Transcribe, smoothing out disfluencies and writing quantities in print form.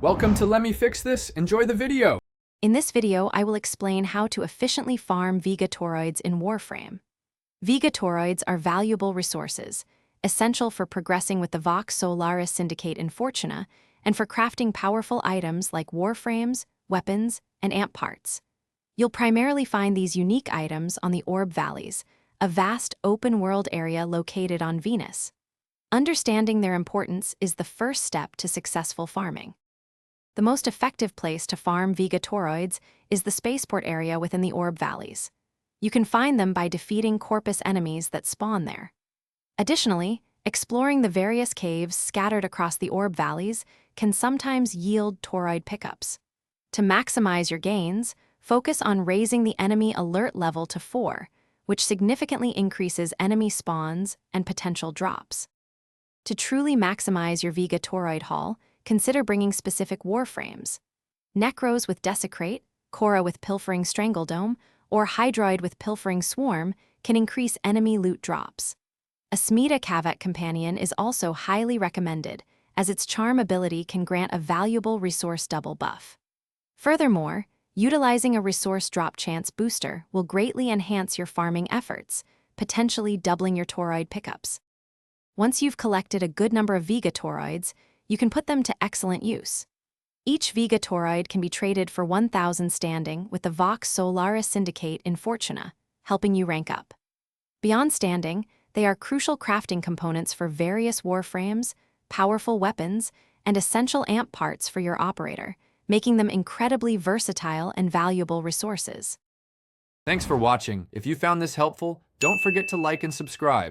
Welcome to Let Me Fix This. Enjoy the video. In this video, I will explain how to efficiently farm Vega Toroids in Warframe. Vega Toroids are valuable resources, essential for progressing with the Vox Solaris Syndicate in Fortuna and for crafting powerful items like warframes, weapons, and amp parts. You'll primarily find these unique items on the Orb Valleys, a vast open-world area located on Venus. Understanding their importance is the first step to successful farming. The most effective place to farm Vega Toroids is the spaceport area within the Orb Valleys. You can find them by defeating Corpus enemies that spawn there. Additionally, exploring the various caves scattered across the Orb Valleys can sometimes yield Toroid pickups. To maximize your gains, focus on raising the enemy alert level to 4, which significantly increases enemy spawns and potential drops. To truly maximize your Vega Toroid haul, consider bringing specific warframes. Necros with Desecrate, Cora with Pilfering Strangledome, or Hydroid with Pilfering Swarm can increase enemy loot drops. A Smita Kavak companion is also highly recommended, as its charm ability can grant a valuable resource double buff. Furthermore, utilizing a resource drop chance booster will greatly enhance your farming efforts, potentially doubling your Toroid pickups. Once you've collected a good number of Vega Toroids, you can put them to excellent use. Each Vega Toroid can be traded for 1,000 standing with the Vox Solaris Syndicate in Fortuna, helping you rank up. Beyond standing, they are crucial crafting components for various warframes, powerful weapons, and essential amp parts for your operator, making them incredibly versatile and valuable resources. Thanks for watching. If you found this helpful, don't forget to like and subscribe.